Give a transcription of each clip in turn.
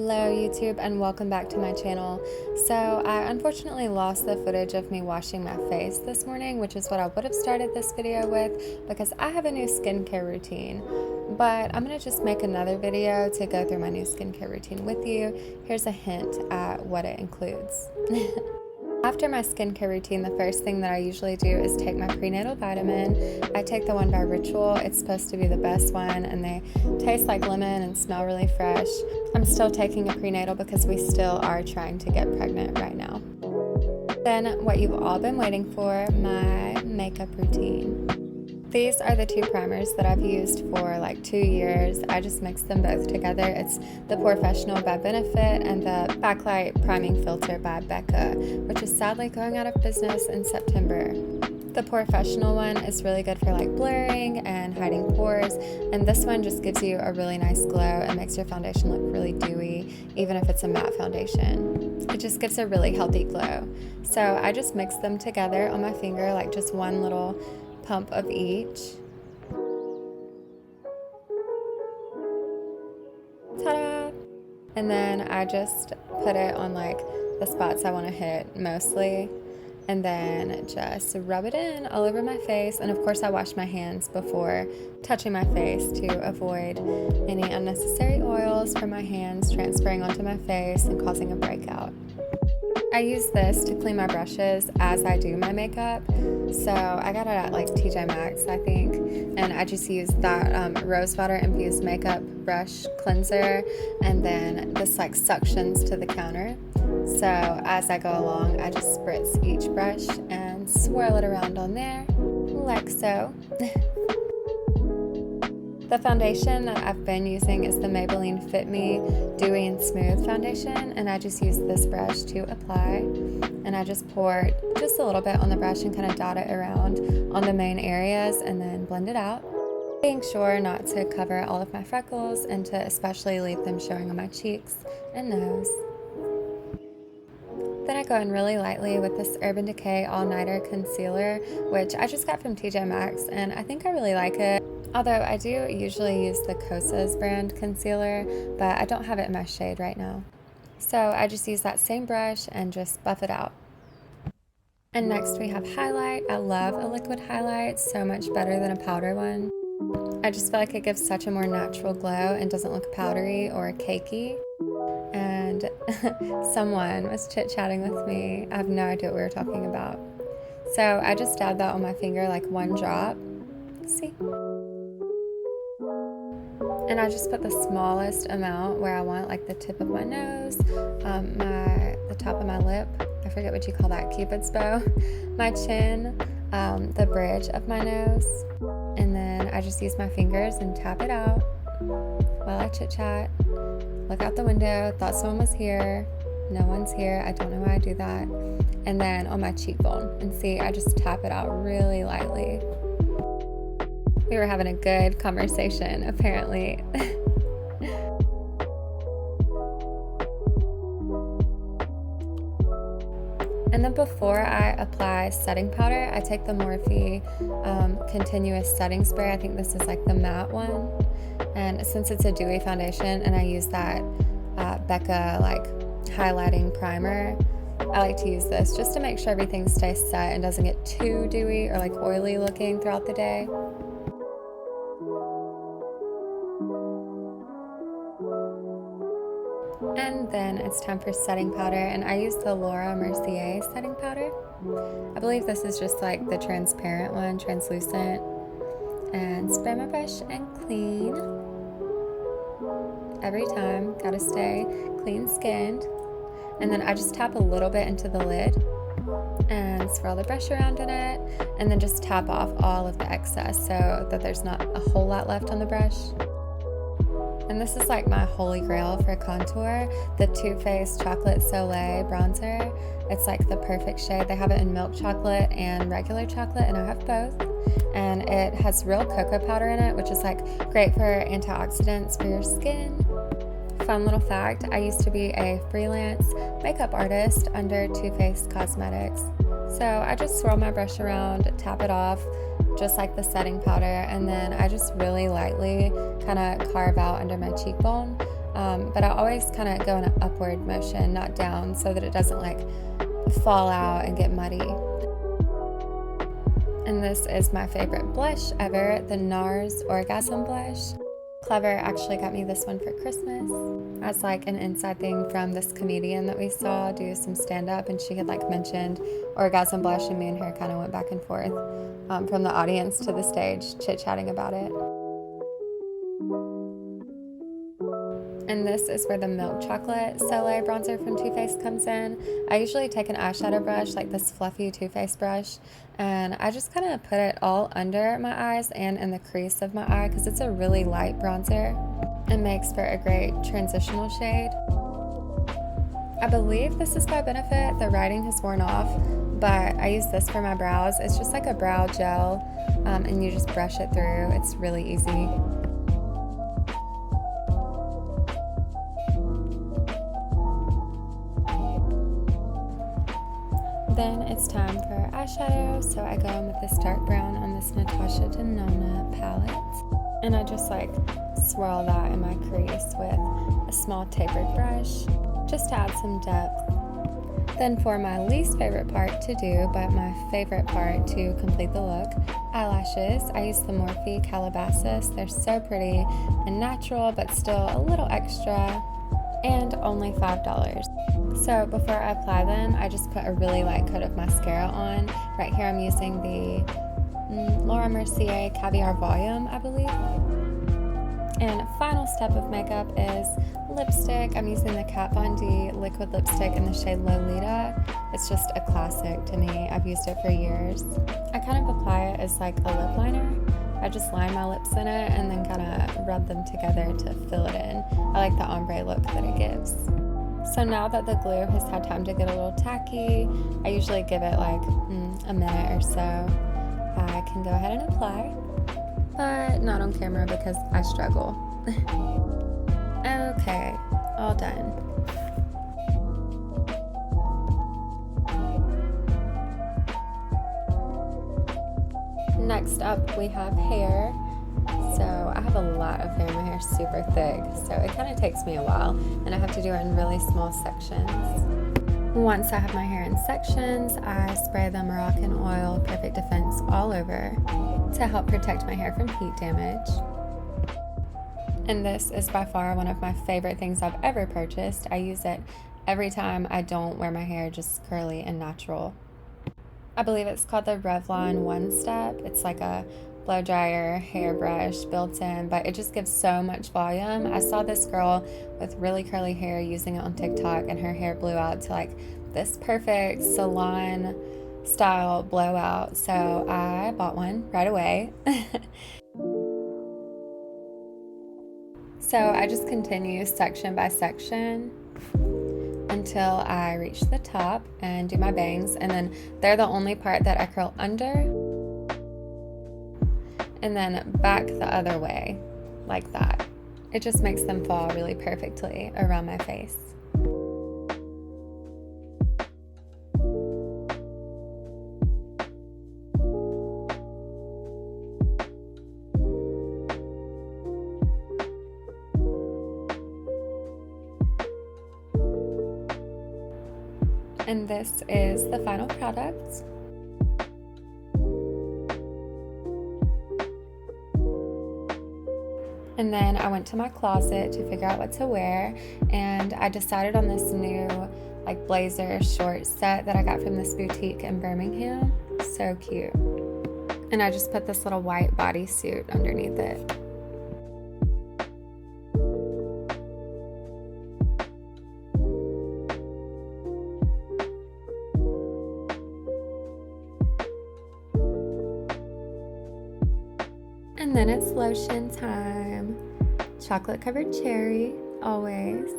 Hello YouTube and welcome back to my channel. So I unfortunately lost the footage of me washing my face this morning, which is what I would have started this video with because I have a new skincare routine. But I'm going to just make another video to go through my new skincare routine with you. Here's a hint at what it includes. After my skincare routine, the first thing that I usually do is take my prenatal vitamin. I take the one by Ritual. It's supposed to be the best one, and they taste like lemon and smell really fresh. I'm still taking a prenatal because we still are trying to get pregnant right now. Then what you've all been waiting for, my makeup routine. These are the two primers that I've used for like 2 years. I just mix them both together. It's the Professional by Benefit and the Backlight Priming Filter by Becca, which is sadly going out of business in September. The Professional one is really good for like blurring and hiding pores, and this one just gives you a really nice glow and makes your foundation look really dewy, even if it's a matte foundation. It just gives a really healthy glow. So I just mix them together on my finger, like just one little pump of each. Ta-da! And then I just put it on like the spots I want to hit mostly, and then just rub it in all over my face. And of course I wash my hands before touching my face to avoid any unnecessary oils from my hands transferring onto my face and causing a breakout. I use this to clean my brushes as I do my makeup. So I got it at like TJ Maxx, I think. And I just use that rose water infused makeup brush cleanser. And then this like suctions to the counter. So as I go along, I just spritz each brush and swirl it around on there, like so. The foundation that I've been using is the Maybelline Fit Me Dewy and Smooth foundation, and I just use this brush to apply, and I just pour just a little bit on the brush and kind of dot it around on the main areas and then blend it out, being sure not to cover all of my freckles and to especially leave them showing on my cheeks and nose. Then I go in really lightly with this Urban Decay All Nighter Concealer, which I just got from TJ Maxx, and I think I really like it. Although I do usually use the Kosas brand concealer, but I don't have it in my shade right now. So I just use that same brush and just buff it out. And next we have highlight. I love a liquid highlight so much better than a powder one. I just feel like it gives such a more natural glow and doesn't look powdery or cakey. And someone was chit-chatting with me. I have no idea what we were talking about. So I just dabbed that on my finger, like one drop. See? And I just put the smallest amount where I want, like the tip of my nose, the top of my lip, I forget what you call that, Cupid's bow, my chin, the bridge of my nose, and then I just use my fingers and tap it out while I chit-chat, look out the window, thought someone was here, no one's here, I don't know why I do that, and then on my cheekbone, and see, I just tap it out really lightly. We were having a good conversation, apparently. And then before I apply setting powder, I take the Morphe Continuous Setting Spray. I think this is like the matte one. And since it's a dewy foundation and I use that Becca like highlighting primer, I like to use this just to make sure everything stays set and doesn't get too dewy or like oily looking throughout the day. And then it's time for setting powder, and I use the Laura Mercier setting powder. I believe this is just like the transparent one, translucent. And spray my brush and clean. Every time, gotta stay clean skinned. And then I just tap a little bit into the lid and swirl the brush around in it, and then just tap off all of the excess so that there's not a whole lot left on the brush. And this is like my holy grail for contour, the Too Faced Chocolate Soleil bronzer. It's like the perfect shade. They have it in milk chocolate and regular chocolate, and I have both. And it has real cocoa powder in it, which is like great for antioxidants for your skin. Fun little fact, I used to be a freelance makeup artist under Too Faced Cosmetics. So I just swirl my brush around, tap it off, just like the setting powder, and then I just really lightly kind of carve out under my cheekbone but I always kind of go in an upward motion, not down, so that it doesn't like fall out and get muddy. And this is my favorite blush ever, the NARS Orgasm Blush. Clever actually got me this one for Christmas as like an inside thing from this comedian that we saw do some stand-up, and she had like mentioned Orgasm Blush, and me and her kind of went back and forth from the audience to the stage chit-chatting about it. And this is where the Milk Chocolate Soleil bronzer from Too Faced comes in. I usually take an eyeshadow brush, like this fluffy Too Faced brush, and I just kind of put it all under my eyes and in the crease of my eye because it's a really light bronzer. It makes for a great transitional shade. I believe this is by Benefit. The writing has worn off, but I use this for my brows. It's just like a brow gel, and you just brush it through. It's really easy. Then it's time for eyeshadow, so I go in with this dark brown on this Natasha Denona palette, and I just like swirl that in my crease with a small tapered brush just to add some depth. Then for my least favorite part to do, but my favorite part to complete the look, eyelashes, I use the Morphe Calabasas. They're so pretty and natural, but still a little extra, and only $5. So before I apply them, I just put a really light coat of mascara on. Right here I'm using the Laura Mercier Caviar Volume, I believe. And final step of makeup is lipstick. I'm using the Kat Von D liquid lipstick in the shade Lolita. It's just a classic to me. I've used it for years. I kind of apply it as like a lip liner. I just line my lips in it and then kind of rub them together to fill it in. I like the ombre look that it gives. So now that the glue has had time to get a little tacky, I usually give it like a minute or so. I can go ahead and apply, but not on camera because I struggle. Okay, all done. Next up we have hair. So I have a lot of hair, my hair's super thick, so it kind of takes me a while, and I have to do it in really small sections. Once I have my hair in sections, I spray the Moroccan Oil Perfect Defense all over to help protect my hair from heat damage. And this is by far one of my favorite things I've ever purchased. I use it every time I don't wear my hair just curly and natural. I believe it's called the Revlon One Step. It's like a blow dryer hairbrush built in, but it just gives so much volume. I saw this girl with really curly hair using it on TikTok, and her hair blew out to like this perfect salon style blowout, so I bought one right away. So I just continue section by section until I reach the top and do my bangs, and then they're the only part that I curl under, and then back the other way, like that. It just makes them fall really perfectly around my face. And this is the final product. And then I went to my closet to figure out what to wear, and I decided on this new like blazer short set that I got from this boutique in Birmingham. So cute. And I just put this little white bodysuit underneath it. And then it's lotion time. Chocolate covered cherry, always.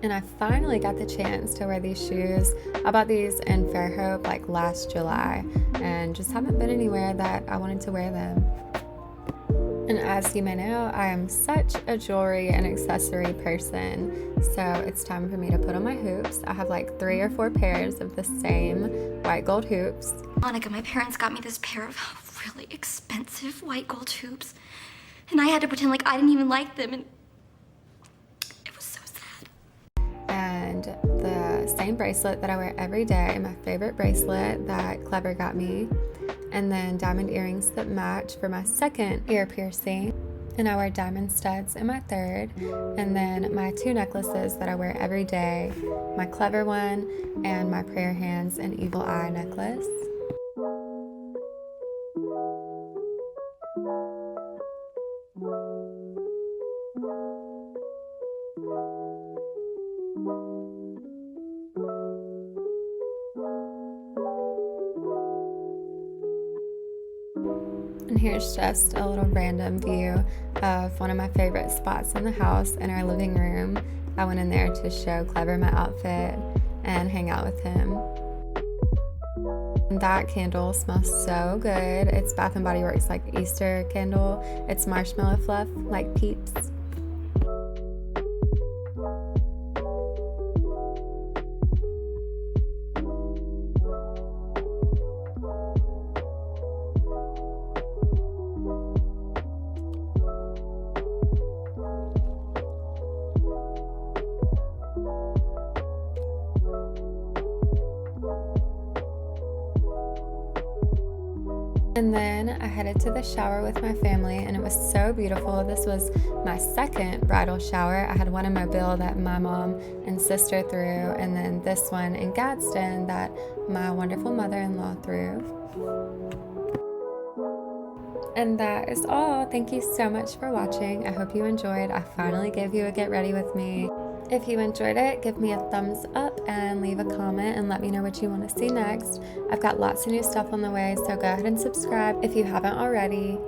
and I finally got the chance to wear these shoes. I bought these in Fairhope like last July and just haven't been anywhere that I wanted to wear them. And as you may know, I am such a jewelry and accessory person, so it's time for me to put on my hoops. I have like 3 or 4 pairs of the same white gold hoops. Monica, my parents got me this pair of really expensive white gold hoops, and I had to pretend like I didn't even like them, and it was so sad. And the same bracelet that I wear every day, my favorite bracelet that Clever got me. And then diamond earrings that match for my second ear piercing. And I wear diamond studs in my third. And then my 2 necklaces that I wear every day, my Clever one and my prayer hands and evil eye necklace. And here's just a little random view of one of my favorite spots in the house, in our living room. I went in there to show Clever my outfit and hang out with him. And that candle smells so good. It's Bath & Body Works like Easter candle. It's marshmallow fluff like Peeps. And then I headed to the shower with my family, and it was so beautiful. This was my second bridal shower. I had one in Mobile that my mom and sister threw, and then this one in Gadsden that my wonderful mother-in-law threw. And that is all. Thank you so much for watching. I hope you enjoyed. I finally gave you a get ready with me. If you enjoyed it, give me a thumbs up and leave a comment and let me know what you want to see next. I've got lots of new stuff on the way, so go ahead and subscribe if you haven't already.